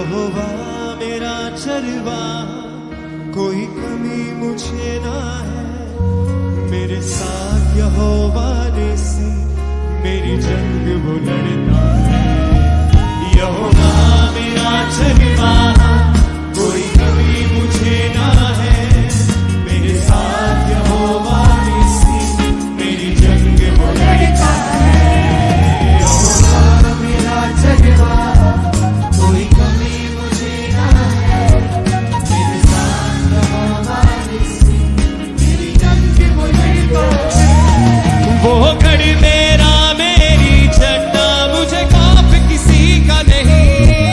यहोवा मेरा चरवा, कोई कमी मुझे ना है। मेरे साथ यहोवा निसी, मेरी जंग वो लड़ता है। यहोवा मेरा चरवा, कोई कमी मुझे ना है। मेरे साथ यहोवा निसी, मेरी जंग वो लड़ता है। यहोवा मेरा चरवा, कोई कमी मुझे ना है। मेरे साथ यहोवा निसी, मेरी जंग वो लड़ता है। वो गढ़ मेरा, मेरी झंडा, मुझे खौफ किसी का नहीं।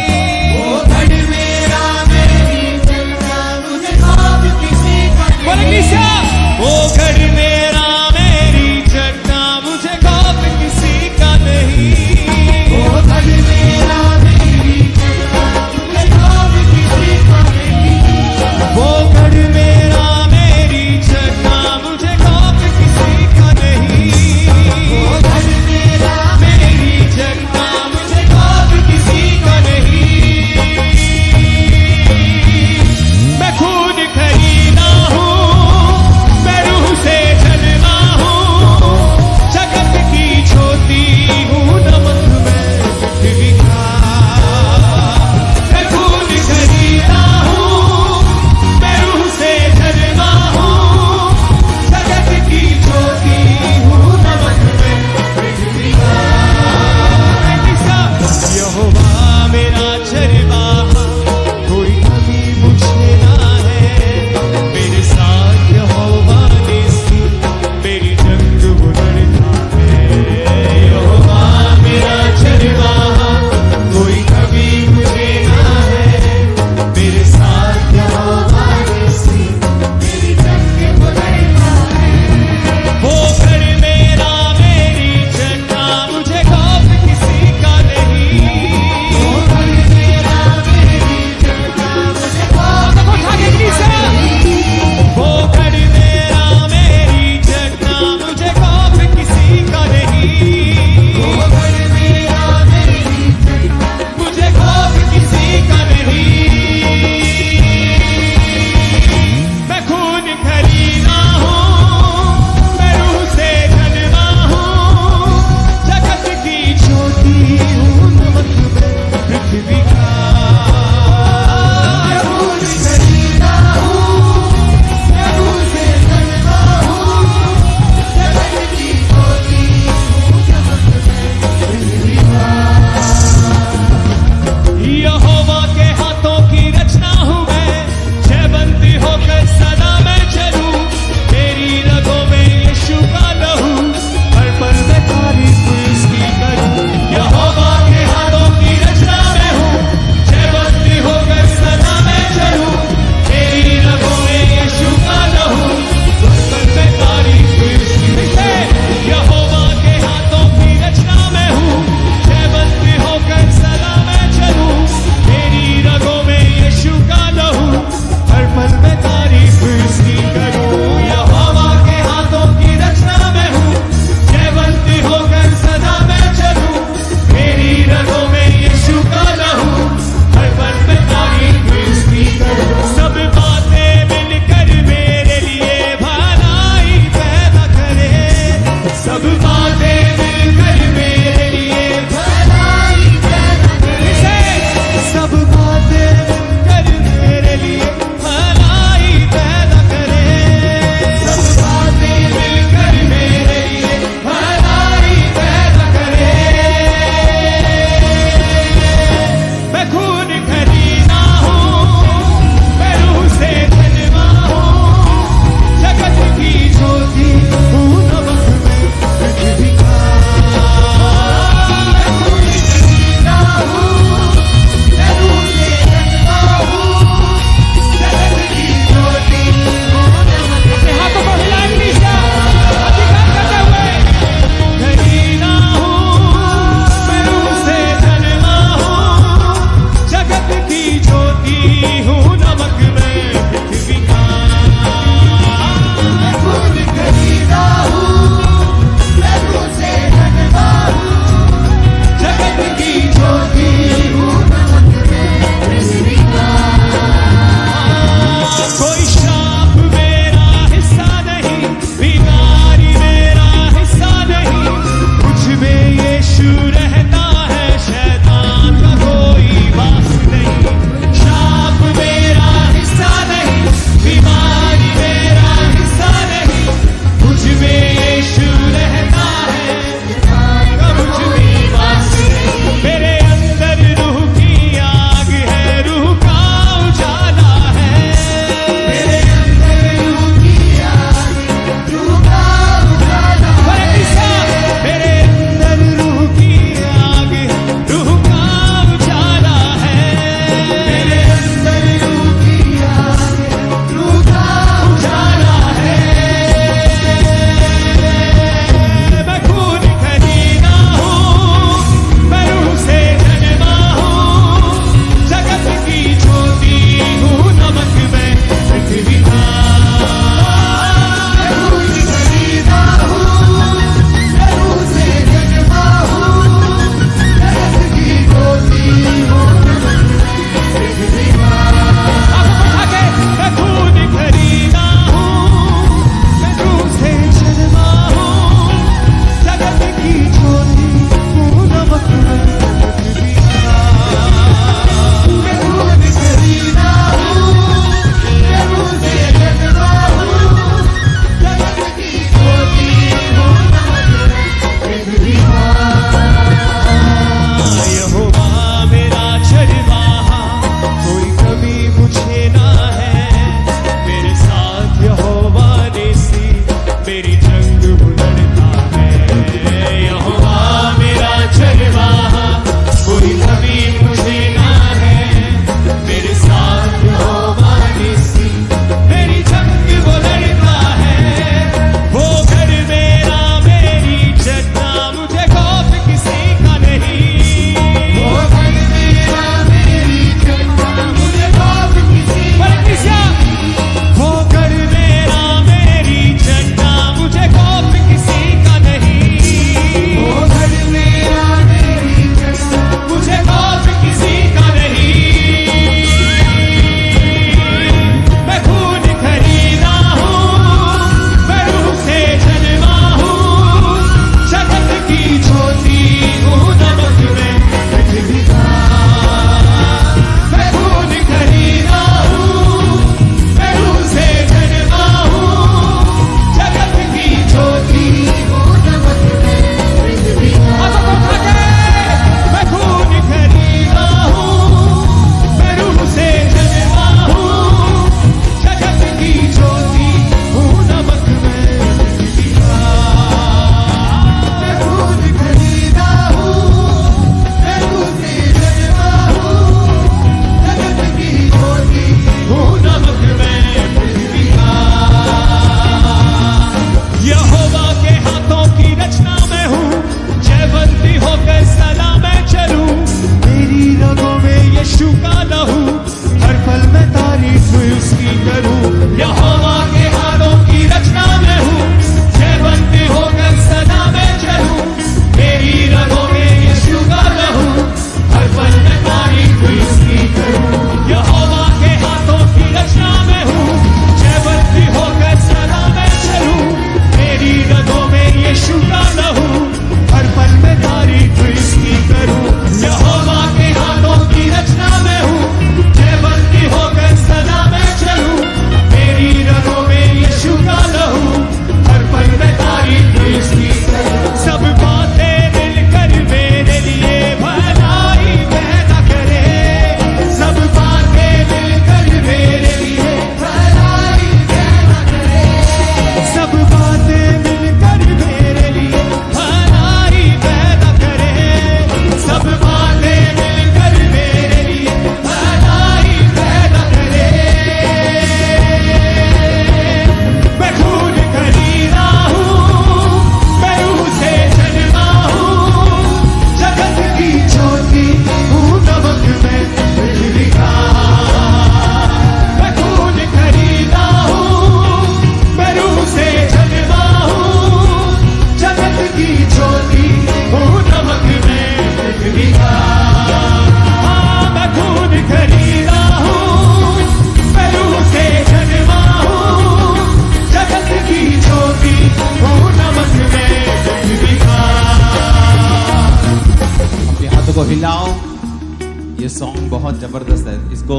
बहुत जबरदस्त है। इसको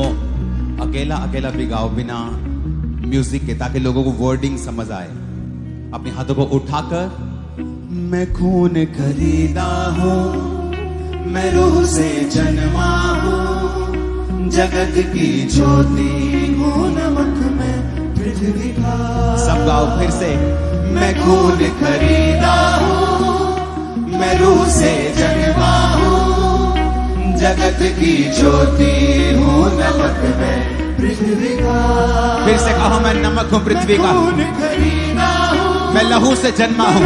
अकेला अकेला भी गाओ बिना म्यूजिक के, ताकि लोगों को वर्डिंग समझ आए। अपने हाथों को उठाकर, मैं खून खरीदा हूँ, मैं रूह से जन्मा हूँ, जगत की ज्योति हूँ, नमक में पृथ्वी का। सब गाओ फिर से। मैं खून खरीदा हूँ, मैं रूह से जन्मा हूँ, जगत की ज्योति हूँ, नमक में पृथ्वी का। फिर से कहो, मैं नमक हूँ पृथ्वी का, मैं लहू से जन्मा हूँ,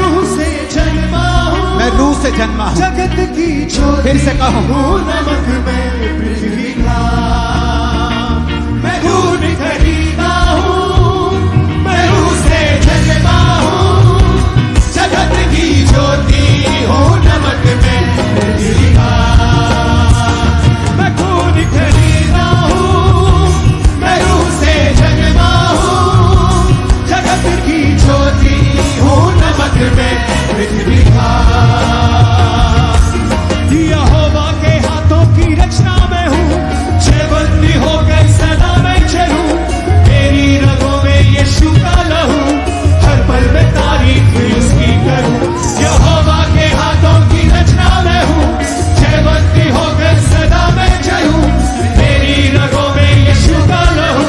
मैं रूह से जन्मा हूँ, जगत की ज्योति। फिर से कहो, नमक में पृथ्वी का। मैं खून खरीदा हूँ, मैं रूह से जन्मा हूँ, जगत की ज्योति हूँ, नमक में पृथ्वी का। मैं खून खरीदा हूँ, मैं रूह से जन्मा हूँ, जगत की ज्योति हूँ, नमक में पृथ्वी का। यहोवा के हाथों की रचना में हूँ, छेबंदी हो गई सदा मैं चलूं, मेरी रगों में यीशु का लहू, हर पल में तारीफ उसकी करूं। यहोवा के हाथों की रचना में हूँ, छेबंदी हो गई सदा मैं चलूं, मेरी रगों में यीशु का लहू,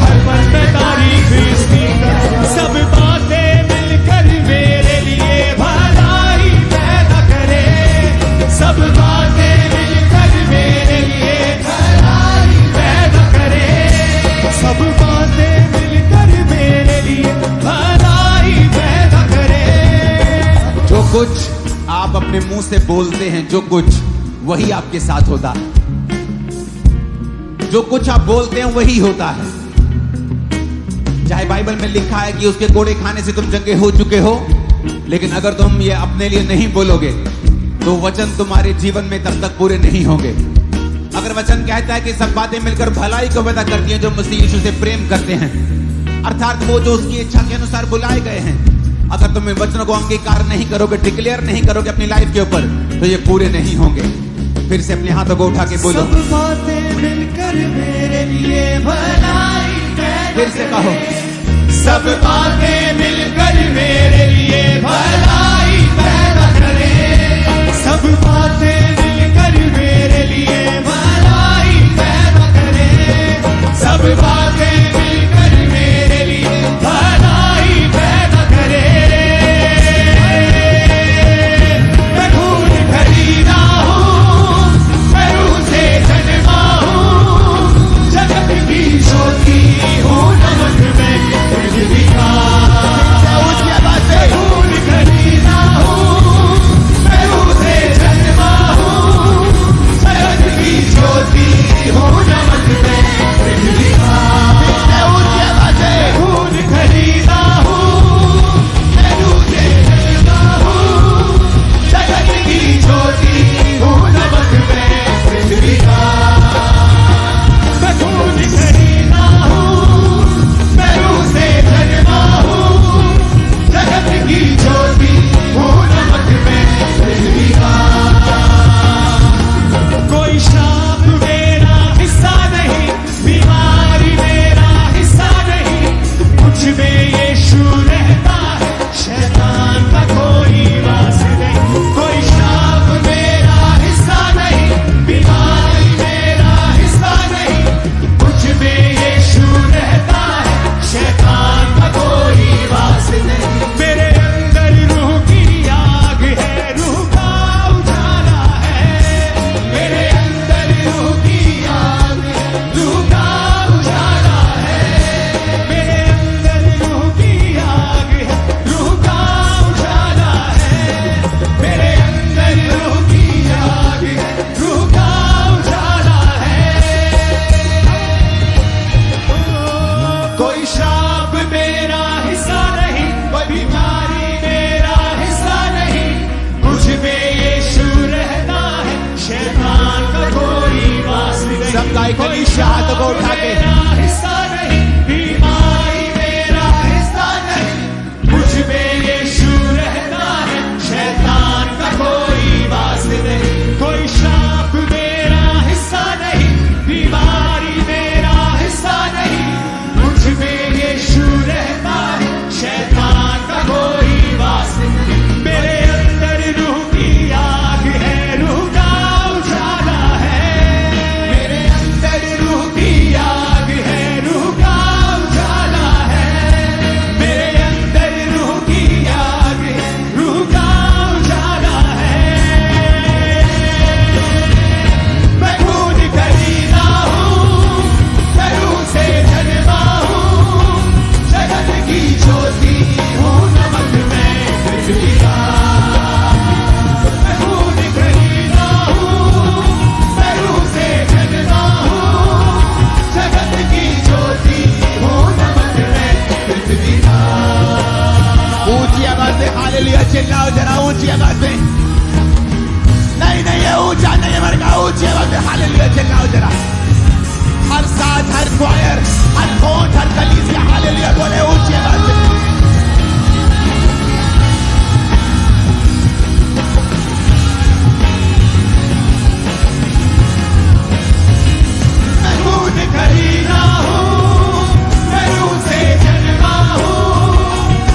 हर पल में तारीफ उसकी करूं। सब बातें मिलकर मेरे लिए भलाई पैदा करे, सब बातें मिलकर मेरे लिए भलाई पैदा करे, सब बातें मिलकर मेरे लिए भलाई पैदा करे। जो कुछ आप अपने मुंह से बोलते हैं, जो कुछ वही आपके साथ होता है। जो कुछ आप बोलते हैं वही होता है। चाहे बाइबल में लिखा है कि उसके कोड़े खाने से तुम चंगे हो चुके हो, लेकिन अगर तुम ये अपने लिए नहीं बोलोगे तो वचन तुम्हारे जीवन में तब तक पूरे नहीं होंगे। अगर वचन कहता है कि सब बातें मिलकर भलाई को पैदा करती हैं जो मसीह यीशु से प्रेम करते हैं, अर्थात वो जो उसकी इच्छा के अनुसार बुलाए गए हैं, अगर तुम इन वचनों को अंगीकार नहीं करोगे, डिक्लेयर नहीं करोगे अपनी लाइफ के ऊपर, तो ये पूरे नहीं होंगे। फिर से अपने हाथों को उठा के बोलो, सब बातें मिलकर मेरे लिए भलाई पैदा फिर से कहो, सब बातें मिलकर मेरे लिए भलाई पैदा करे, सब बातें मिलकर मेरे लिए भलाई पैदा करे, सब बातें मिलकर मेरे लिए भलाई पैदा करे। मैं खून खरीदा हूँ, मैं रूह से जन्मा हूँ, जगत की ज्योति हूँ, नमक में पृथ्वी का। खून खरीदा हूँ, मैं रूह से जन्मा हूँ, जगत की ज्योति हूँ, नमक में पृथ्वी का। खून खरीदा हूँ, मैं रूह से जन्मा हूँ, जगत की ज्योति हूँ, नमक में पृथ्वी का। मैं खून खरीदा हूँ, मैं रूह से जन्मा हूँ, जगत की ज्योति हूँ, नमक में पृथ्वी का। कोई श्राप मेरा हिस्सा नहीं, बीमारी मेरा हिस्सा नहीं, मुझ में यीशु रहता है, शैतान का कोई वास नहीं। कोई श्राप मेरा हिस्सा नहीं, बीमारी मेरा हिस्सा नहीं, मुझ में यीशु रहता है, शैतान का कोई वास नहीं। मेरे अंदर रूह की आग है, रूह का उजाला है, मेरे अंदर रूह की आग है, रूह का उजाला है, मेरे अंदर रूह की आग है, रूह का उजाला है, मेरे अंदर रूह की आग है, रूह का उजाला है। कोई श्राप मेरा हिस्सा नहीं, कोई बीमारी मेरा हिस्सा नहीं, मुझ में यीशु रहता है, शैतान का कोई वास नहीं। सब गाय कोई हाथों को उठा के, मेरा हिस्सा नहीं, बीमारी मेरा हिस्सा नहीं, मुझ में यीशु रहता है, शैतान का कोई वास नहीं। कोई श्राप मेरा हिस्सा नहीं, ऊंची आवाज में। नहीं नहीं, ये ऊंचा नहीं है, मर का ऊंची आवाज में हालेलुया चिल्लाओ जरा। हर साथ, हर क्वायर, हर कोट, हर कलीसिया हालेलुया बोले ऊंची आवाज में। मैं खून खरीदा हूँ, मैं रूह से जन्मा हूँ,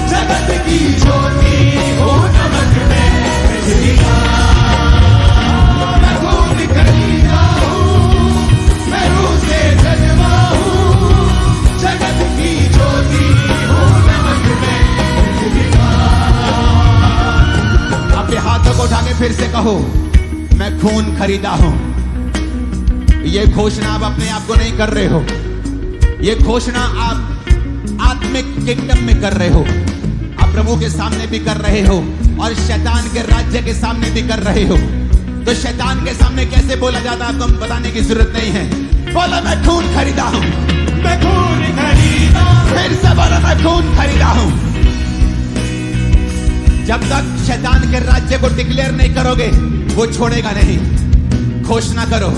जगत की ज्योति हूँ, नमक में पृथ्वी का। मैं खून खरीदा हूँ, मैं रूह से जन्मा हूँ, जगत की ज्योति हूँ, नमक में पृथ्वी का। अपने हाथों को उठा के फिर से कहो, मैं खून खरीदा हूं। ये घोषणा आप अपने आप को नहीं कर रहे हो, ये घोषणा आप आत्मिक किंगडम में कर रहे हो। आप प्रभु के सामने भी कर रहे हो और शैतान के राज्य के सामने भी कर रहे हो। तो शैतान के सामने कैसे बोला जाता है आपको बताने की जरूरत नहीं है। बोलो मैं खून खरीदा हूं। मैं खून खरीदा हूँ, फिर से बोलो मैं खून खरीदा हूं। जब तक शैतान के राज्य को डिक्लेयर नहीं करोगे वो छोड़ेगा नहीं। घोषणा करो,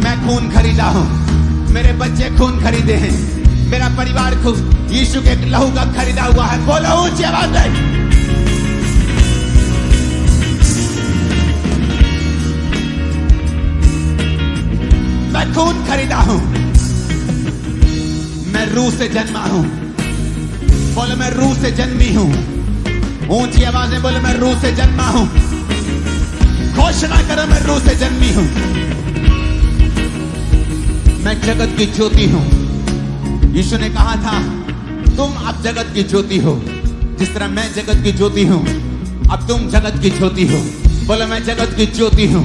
मैं खून खरीदा हूं, मेरे बच्चे खून खरीदे हैं, मेरा परिवार यीशु के लहू का खरीदा हुआ है। बोलो ऊंची आवाज में। मैं खून खरीदा हूं, मैं रूह से जन्मा हूं। बोलो मैं रूह से जन्मी हूं। ऊंची आवाज में बोलो मैं रूह से जन्मा हूं। घोषणा करो मैं रूह से जन्मी हूं। मैं जगत की ज्योति हूं। यीशु ने कहा था तुम अब जगत की ज्योति हो, जिस तरह मैं जगत की ज्योति हूं अब तुम जगत की ज्योति हो। बोलो मैं जगत की ज्योति हूं।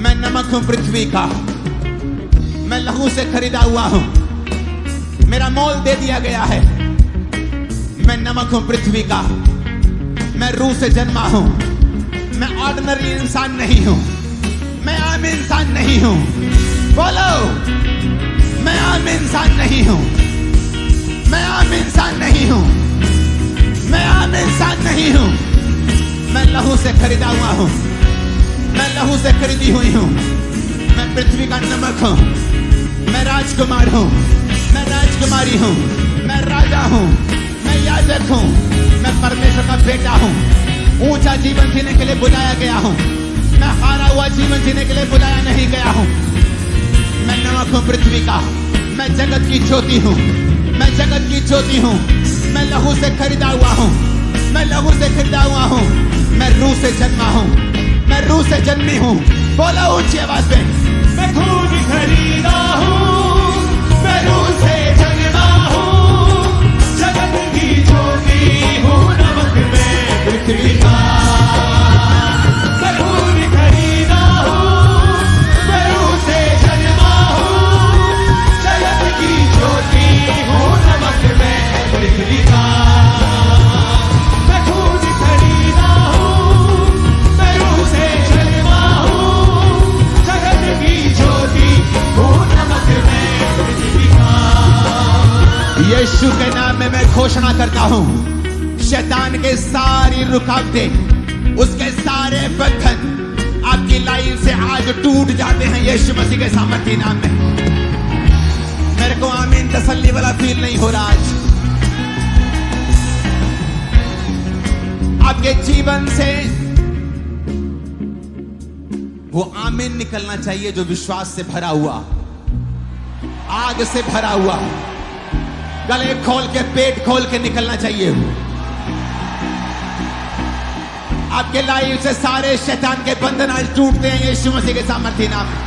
मैं नमक हूं पृथ्वी का, मैं लहू से खरीदा हुआ हूं, मेरा मोल दे दिया गया है। मैं नमक हूं पृथ्वी का, मैं रूह से जन्मा हूं। मैं ऑर्डिनरी इंसान नहीं हूं, मैं आम इंसान नहीं हूं। बोलो मैं आम इंसान नहीं हूं, मैं आम इंसान नहीं हूं, मैं आम इंसान नहीं हूं। मैं लहू से खरीदा हुआ हूं, मैं लहू से खरीदी हुई हूं। मैं पृथ्वी का नमक हूं, मैं राजकुमार हूं, मैं राजकुमारी हूं, मैं राजा हूं, मैं याजक हूं, मैं परमेश्वर का बेटा हूं। ऊंचा जीवन जीने के लिए बुलाया गया हूं, मैं हारा हुआ जीवन जीने के लिए बुलाया नहीं गया हूं। मैं नमक हूं पृथ्वी का, मैं जगत की ज्योति हूं, मैं जगत की ज्योति हूं। मैं लहू से खरीदा हुआ हूं, मैं लहू से खरीदा हुआ हूं। मैं रूह से जन्मा हूं, मैं रूह से जन्मी हूं। बोलो ऊंची आवाज में। मैं खून खरीदा हूँ, मैं रूह से जन्मा हूँ, जगत की ज्योति हूँ, नमक में पृथ्वी का। मैं खून खरीदा हूँ, मैं रूह से जन्मा हूँ, जगत की ज्योति हूँ, नमक में पृथ्वी का। मैं खून खरीदा हूँ, मैं रूह से जन्मा हूँ, जगत की ज्योति हूँ, नमक में पृथ्वी का। यीशु के नाम में मैं घोषणा करता हूं, शैतान के सारी रुकावटें, उसके सारे बंधन आपकी लाइफ से आज टूट जाते हैं यीशु मसीह के सामर्थ्य नाम में। मेरे को आमीन तसल्ली वाला फील नहीं हो रहा आज। आपके जीवन से वो आमीन निकलना चाहिए जो विश्वास से भरा हुआ, आग से भरा हुआ, गले खोल के पेट खोल के निकलना चाहिए। आपके लाइफ से सारे शैतान के बंधन आज टूटते हैं यीशु मसीह के सामर्थ्य नाम में।